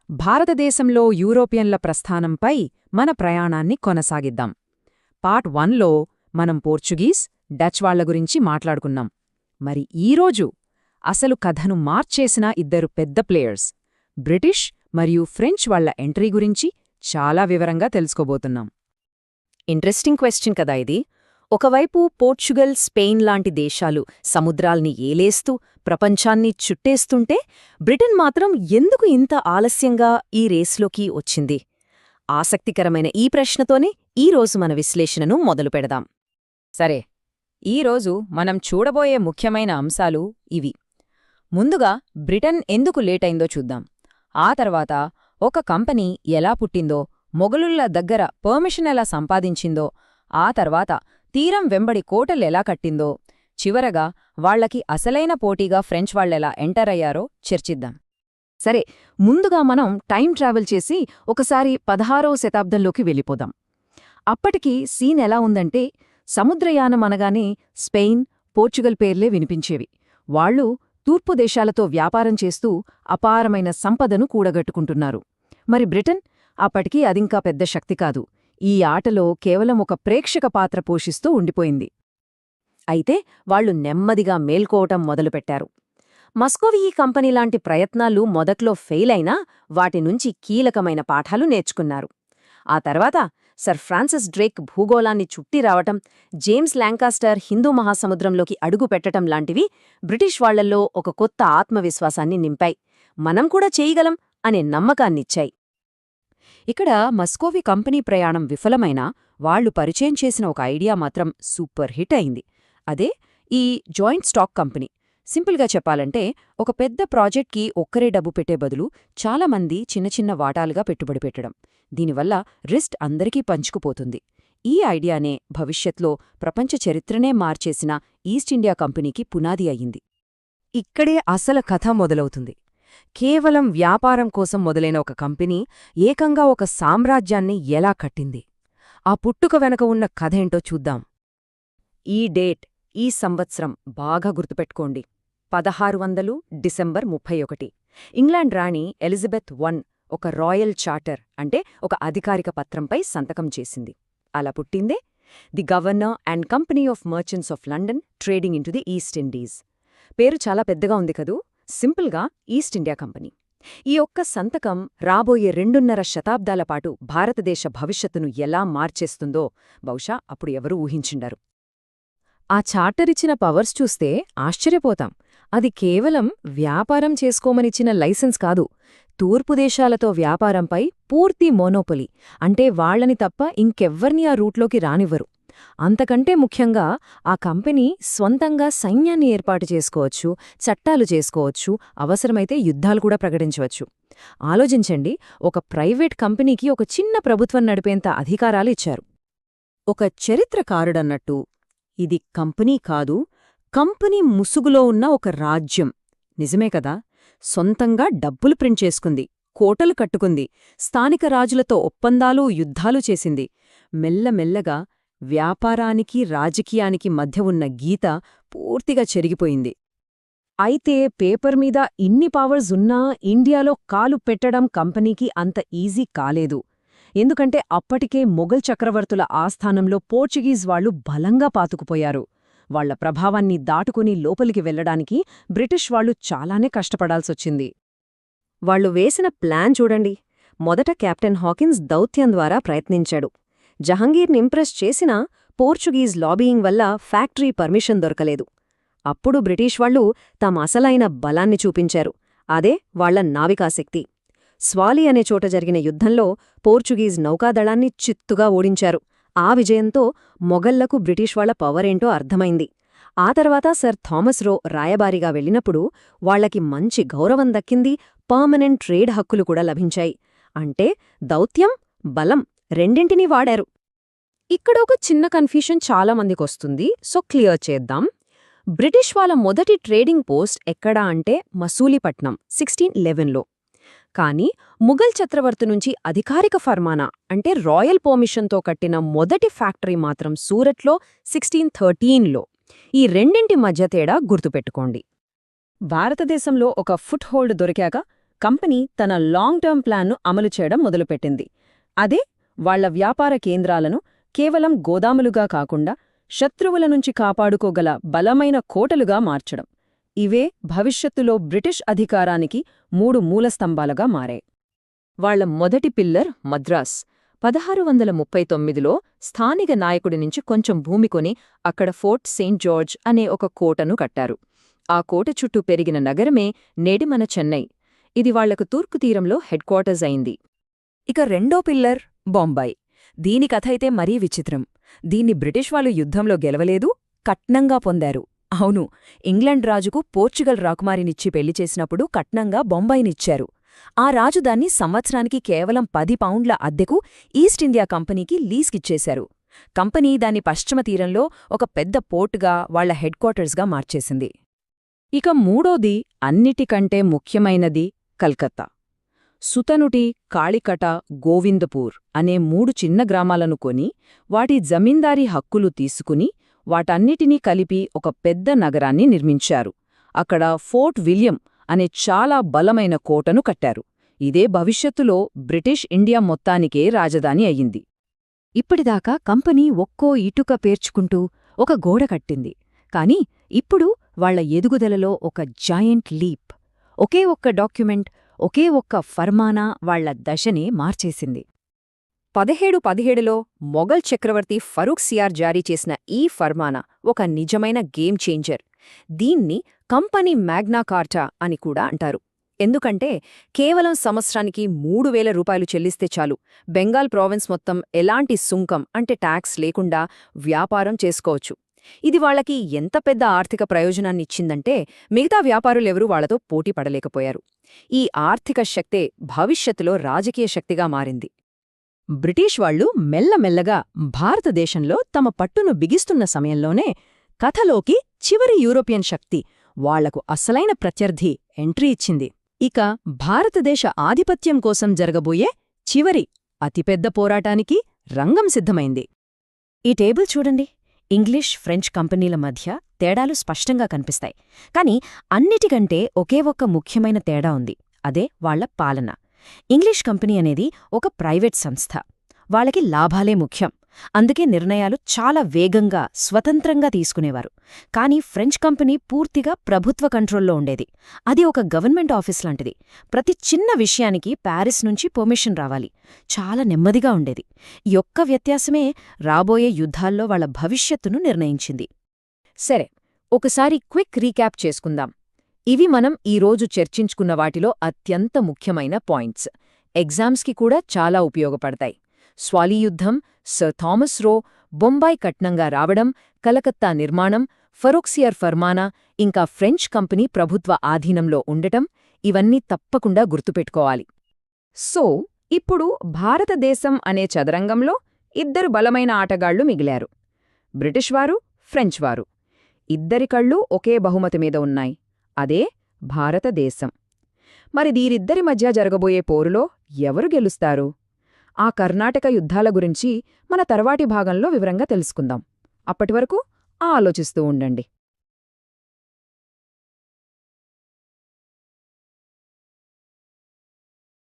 భారతదేశంలో యూరోపియన్ల ప్రస్థానంపై మన ప్రయాణాన్ని కొనసాగిద్దాం. పార్ట్ 1లో మనం పోర్చుగీస్, డచ్ వాళ్ల గురించి మాట్లాడుకున్నాం. మరి ఈరోజు అసలు కథను మార్చేసిన ఇద్దరు పెద్ద ప్లేయర్స్, బ్రిటిష్ మరియు ఫ్రెంచ్ వాళ్ల ఎంట్రీ గురించి చాలా వివరంగా తెలుసుకోబోతున్నాం. ఇంట్రెస్టింగ్ క్వశ్చన్ కదా ఇది. ఒకవైపు పోర్చుగల్, స్పెయిన్ లాంటి దేశాలు సముద్రాల్ని ఏలేస్తూ ప్రపంచాన్ని చుట్టేస్తుంటే బ్రిటన్ మాత్రం ఎందుకు ఇంత ఆలస్యంగా ఈ రేస్లోకి వచ్చింది? ఆసక్తికరమైన ఈ ప్రశ్నతోనే ఈరోజు మన విశ్లేషణను మొదలుపెడదాం. సరే, ఈరోజు మనం చూడబోయే ముఖ్యమైన అంశాలు ఇవి. ముందుగా బ్రిటన్ ఎందుకు లేటైందో చూద్దాం. ఆ తర్వాత ఒక కంపెనీ ఎలా పుట్టిందో, మొఘలుల దగ్గర పర్మిషన్ ఎలా సంపాదించిందో, ఆ తర్వాత తీరం వెంబడి కోటలెలా కట్టిందో, చివరగా వాళ్లకి అసలైన పోటీగా ఫ్రెంచ్ వాళ్లెలా ఎంటర్ అయ్యారో చర్చిద్దాం. సరే, ముందుగా మనం టైం ట్రావెల్ చేసి ఒకసారి 16వ శతాబ్దంలోకి వెళ్ళిపోదాం. అప్పటికి సీన్ ఎలా ఉందంటే, సముద్రయానం అనగానే స్పెయిన్, పోర్చుగల్ పేర్లే వినిపించేవి. వాళ్లు తూర్పు దేశాలతో వ్యాపారం చేస్తూ అపారమైన సంపదను కూడగట్టుకుంటున్నారు. మరి బ్రిటన్? అప్పటికీ అదింకా పెద్ద శక్తి కాదు. ఈ ఆటలో కేవలం ఒక ప్రేక్షక పాత్ర పోషిస్తూ ఉండిపోయింది. అయితే వాళ్లు నెమ్మదిగా మేల్కోవటం మొదలుపెట్టారు. మస్కోవియీ కంపెనీ లాంటి ప్రయత్నాలు మొదట్లో ఫెయిల్ అయినా వాటి నుంచి కీలకమైన పాఠాలు నేర్చుకున్నారు. ఆ తర్వాత సర్ ఫ్రాన్సిస్ డ్రేక్ భూగోళాన్ని చుట్టి రావటం, జేమ్స్ ల్యాంకాస్టర్ హిందూ మహాసముద్రంలోకి అడుగు పెట్టటం లాంటివి బ్రిటిష్ వాళ్లల్లో ఒక కొత్త ఆత్మవిశ్వాసాన్ని నింపాయి. మనం కూడా చేయగలం అనే నమ్మకాన్నిచ్చాయి. ఇక్కడ మస్కోవి కంపెనీ ప్రయాణం విఫలమైనా వాళ్లు పరిచయం చేసిన ఒక ఐడియా మాత్రం సూపర్ హిట్ అయింది. అదే ఈ జాయింట్ స్టాక్ కంపెనీ. సింపుల్గా చెప్పాలంటే, ఒక పెద్ద ప్రాజెక్ట్కి ఒక్కరే డబ్బు పెట్టే బదులు చాలామంది చిన్న చిన్న వాటాలుగా పెట్టుబడి పెట్టడం. దీనివల్ల రిస్క్ అందరికీ పంచుకుపోతుంది. ఈ ఐడియానే భవిష్యత్లో ప్రపంచ చరిత్రనే మార్చేసిన ఈస్ట్ ఇండియా కంపెనీకి పునాది అయ్యింది. ఇక్కడే అసలు కథ మొదలవుతుంది. కేవలం వ్యాపారం కోసం మొదలైన ఒక కంపెనీ ఏకంగా ఒక సామ్రాజ్యాన్ని ఎలా కట్టింది? ఆ పుట్టుక వెనక ఉన్న కథేంటో చూద్దాం. ఈ డేట్, ఈ సంవత్సరం బాగా గుర్తుపెట్టుకోండి. 1600 డిసెంబర్ 31. ఇంగ్లాండ్ రాణి ఎలిజబెత్ I ఒక రాయల్ చార్టర్ అంటే ఒక అధికారిక పత్రంపై సంతకం చేసింది. అలా పుట్టిందే the governor and company of merchants of London trading into the East Indies. పేరు చాలా పెద్దగా ఉంది కదూ. సింపుల్గా ఈస్ట్ ఇండియా కంపెనీ. ఈ ఒక్క సంతకం రాబోయే 2.5 శతాబ్దాల పాటు భారతదేశ భవిష్యత్తును ఎలా మార్చేస్తుందో బహుశా అప్పుడు ఎవరూ ఊహించుండరు. ఆ చార్టరిచ్చిన పవర్స్ చూస్తే ఆశ్చర్యపోతాం. అది కేవలం వ్యాపారం చేసుకోమనిచ్చిన లైసెన్స్ కాదు. తూర్పు దేశాలతో వ్యాపారంపై పూర్తి మోనోపొలి, అంటే వాళ్లని తప్ప ఇంకెవ్వర్నీ ఆ రూట్లోకి రానివ్వరు. అంతకంటే ముఖ్యంగా ఆ కంపెనీ స్వంతంగా సైన్యాన్ని ఏర్పాటు చేసుకోవచ్చు, చట్టాలు చేసుకోవచ్చు, అవసరమైతే యుద్ధాలు కూడా ప్రకటించవచ్చు. ఆలోచించండి, ఒక ప్రైవేట్ కంపెనీకి ఒక చిన్న ప్రభుత్వం నడిపేంత అధికారాలు ఇచ్చారు. ఒక చరిత్రకారుడన్నట్టు, ఇది కంపెనీ కాదు, కంపెనీ ముసుగులో ఉన్న ఒక రాజ్యం. నిజమే కదా? సొంతంగా డబ్బులు ప్రింట్ చేసుకుంది, కోటలు కట్టుకుంది, స్థానిక రాజులతో ఒప్పందాలు, యుద్ధాలు చేసింది. మెల్లమెల్లగా వ్యాపారానికి, రాజకీయానికి మధ్య ఉన్న గీత పూర్తిగా చెరిగిపోయింది. అయితే పేపర్ మీద ఇన్ని పవర్స్ ఉన్నా ఇండియాలో కాలు పెట్టడం కంపెనీకి అంత ఈజీ కాలేదు. ఎందుకంటే అప్పటికే మొఘల్ చక్రవర్తుల ఆస్థానంలో పోర్చుగీస్ వాళ్లు బలంగా పాతుకుపోయారు. వాళ్ల ప్రభావాన్ని దాటుకుని లోపలికి వెళ్లడానికి బ్రిటిష్ వాళ్లు చాలానే కష్టపడాల్సొచ్చింది. వాళ్లు వేసిన ప్లాన్ చూడండి. మొదట కెప్టెన్ హాకిన్స్ దౌత్యం ద్వారా ప్రయత్నించాడు. జహంగీర్ని ఇంప్రెస్ చేసినా పోర్చుగీస్ లాబీయింగ్ వల్ల ఫ్యాక్టరీ పర్మిషన్ దొరకలేదు. అప్పుడు బ్రిటిష్ వాళ్లు తమ అసలైన బలాన్ని చూపించారు. అదే వాళ్ల నావికాశక్తి. స్వాలి అనే చోట జరిగిన యుద్ధంలో పోర్చుగీస్ నౌకాదళాన్ని చిత్తుగా ఓడించారు. ఆ విజయంతో మొఘల్లకు బ్రిటిష్ వాళ్ల పవరేంటో అర్థమైంది. ఆ తర్వాత సర్ థామస్ రో రాయబారిగా వెళ్లినప్పుడు వాళ్లకి మంచి గౌరవం దక్కింది, పర్మనెంట్ ట్రేడ్ హక్కులు కూడా లభించాయి. అంటే దౌత్యం, బలం రెండింటినీ వాడారు. ఇక్కడ ఒక చిన్న కన్ఫ్యూషన్ చాలామందికొస్తుంది, సో క్లియర్ చేద్దాం. బ్రిటిష్ వాళ్ళ మొదటి ట్రేడింగ్ పోస్ట్ ఎక్కడా అంటే మసూలీపట్నం 1611లో. కానీ ముఘల్ చక్రవర్తి నుంచి అధికారిక ఫర్మానా అంటే రాయల్ పర్మిషన్తో కట్టిన మొదటి ఫ్యాక్టరీ మాత్రం సూరట్లో 1613లో. ఈ రెండింటి మధ్య తేడా గుర్తుపెట్టుకోండి. భారతదేశంలో ఒక ఫుట్ హోల్డ్ దొరికాక కంపెనీ తన లాంగ్ టర్మ్ ప్లాన్ను అమలు చేయడం మొదలుపెట్టింది. అదే వాళ్ల వ్యాపార కేంద్రాలను కేవలం గోదాములుగా కాకుండా శత్రువుల నుంచి కాపాడుకోగల బలమైన కోటలుగా మార్చడం. ఇవే భవిష్యత్తులో బ్రిటిష్ అధికారానికి 3 మూలస్తంభాలుగా మారాయి. వాళ్ల మొదటి పిల్లర్ మద్రాస్ 1639లో స్థానిక నాయకుడి నుంచి కొంచెం భూమి కొని అక్కడ ఫోర్ట్ సెయింట్ జార్జ్ అనే ఒక కోటను కట్టారు. ఆ కోట చుట్టూ పెరిగిన నగరమే నేటి మన చెన్నై. ఇది వాళ్లకు తూర్పు తీరంలో హెడ్ క్వార్టర్స్ అయింది. ఇక రెండో పిల్లర్ బొంబాయి. దీని కథైతే మరీ విచిత్రం. దీన్ని బ్రిటిష్ వాళ్ళు యుద్ధంలో గెలవలేదు, కట్నంగా పొందారు. అవును, ఇంగ్లండ్ రాజుకు పోర్చుగల్ రాకుమారినిచ్చి పెళ్లి చేసినప్పుడు కట్నంగా బొంబాయినిచ్చారు. ఆ రాజు దాన్ని సంవత్సరానికి కేవలం 10 పౌండ్ల అద్దెకు ఈస్ట్ ఇండియా కంపెనీకి లీజ్కిచ్చేశారు. కంపెనీ దాన్ని పశ్చిమ తీరంలో ఒక పెద్ద పోర్టుగా వాళ్ల హెడ్ క్వార్టర్స్గా మార్చేసింది. ఇక మూడోది అన్నిటికంటే ముఖ్యమైనది కల్కత్తా. సుతనుటి, కాళికట, గోవిందపూర్ అనే 3 చిన్న గ్రామాలను కొని వాటి జమీందారీ హక్కులు తీసుకుని వాటన్నిటినీ కలిపి ఒక పెద్ద నగరాన్ని నిర్మించారు. అక్కడ ఫోర్ట్ విలియం అనే చాలా బలమైన కోటను కట్టారు. ఇదే భవిష్యత్తులో బ్రిటిష్ ఇండియా మొత్తానికే రాజధాని అయ్యింది. ఇప్పటిదాకా కంపెనీ ఒక్కో ఇటుక పేర్చుకుంటూ ఒక గోడ కట్టింది. కాని ఇప్పుడు వాళ్ల ఎదుగుదలలో ఒక జాయింట్ లీప్. ఒకే ఒక్క డాక్యుమెంట్, ఒకే ఒక్క ఫర్మానా వాళ్ల దశనే మార్చేసింది. 1717లో మొఘల్ చక్రవర్తి ఫరూక్ సియార్ జారీ చేసిన ఈ ఫర్మానా ఒక నిజమైన గేమ్ చేంజర్. దీన్ని కంపెనీ మ్యాగ్నా కార్టా అని కూడా అంటారు. ఎందుకంటే కేవలం సంవత్సరానికి 3000 రూపాయలు చెల్లిస్తే చాలు, బెంగాల్ ప్రావిన్స్ మొత్తం ఎలాంటి సుంకం అంటే ట్యాక్స్ లేకుండా వ్యాపారం చేసుకోవచ్చు. ఇది వాళ్లకి ఎంత పెద్ద ఆర్థిక ప్రయోజనాన్నిచ్చిందంటే మిగతా వ్యాపారులెవరూ వాళ్లతో పోటీ పడలేకపోయారు. ఈ ఆర్థిక శక్తే భవిష్యత్తులో రాజకీయ శక్తిగా మారింది. బ్రిటిష్ వాళ్లు మెల్లమెల్లగా భారతదేశంలో తమ పట్టును బిగిస్తున్న సమయంలోనే కథలోకి చివరి యూరోపియన్ శక్తి, వాళ్లకు అసలైన ప్రత్యర్థి ఎంట్రీ ఇచ్చింది. ఇక భారతదేశ ఆధిపత్యం కోసం జరగబోయే చివరి అతిపెద్ద పోరాటానికి రంగం సిద్ధమైంది. ఈ టేబుల్ చూడండి. ఇంగ్లీష్, ఫ్రెంచ్ కంపెనీల మధ్య తేడాలు స్పష్టంగా కనిపిస్తాయి. కాని అన్నిటికంటే ఒకే ఒక్క ముఖ్యమైన తేడా ఉంది. అదే వాళ్ల పాలన. ఇంగ్లీష్ కంపెనీ అనేది ఒక ప్రైవేట్ సంస్థ. వాళ్ళకి లాభాలే ముఖ్యం. అందుకే నిర్ణయాలు చాలా వేగంగా, స్వతంత్రంగా తీసుకునేవారు. కానీ ఫ్రెంచ్ కంపెనీ పూర్తిగా ప్రభుత్వ కంట్రోల్లో ఉండేది. అది ఒక గవర్నమెంట్ ఆఫీస్ లాంటిది. ప్రతి చిన్న విషయానికి ప్యారిస్ నుంచి పర్మిషన్ రావాలి. చాలా నెమ్మదిగా ఉండేది. ఈ ఒక్క వ్యత్యాసమే రాబోయే యుద్ధాల్లో వాళ్ల భవిష్యత్తును నిర్ణయించింది. సరే, ఒకసారి క్విక్ రీక్యాప్ చేసుకుందాం. ఇవి మనం ఈరోజు చర్చించుకున్న వాటిలో అత్యంత ముఖ్యమైన పాయింట్స్. ఎగ్జామ్స్కి కూడా చాలా ఉపయోగపడతాయి. స్వాలీ యుద్ధం, సర్ థామస్ రో, బొంబాయి కట్నంగా రావడం, కలకత్తా నిర్మాణం, ఫరూక్ సియార్ ఫర్మానా, ఇంకా ఫ్రెంచ్ కంపెనీ ప్రభుత్వ ఆధీనంలో ఉండటం, ఇవన్నీ తప్పకుండా గుర్తుపెట్టుకోవాలి. సో, ఇప్పుడు భారతదేశం అనే చదరంగంలో 2 బలమైన ఆటగాళ్లు మిగిలారు. బ్రిటిష్ వారు, ఫ్రెంచ్ వారు. ఇద్దరి కళ్ళు ఒకే బహుమతి మీద ఉన్నాయి. అదే భారతదేశం. మరి వీరిద్దరి మధ్య జరగబోయే పోరులో ఎవరు గెలుస్తారు? ఆ కర్ణాటక యుద్ధాల గురించి మన తర్వాటి భాగంలో వివరంగా తెలుసుకుందాం. అప్పటివరకు ఆలోచిస్తూ ఉండండి.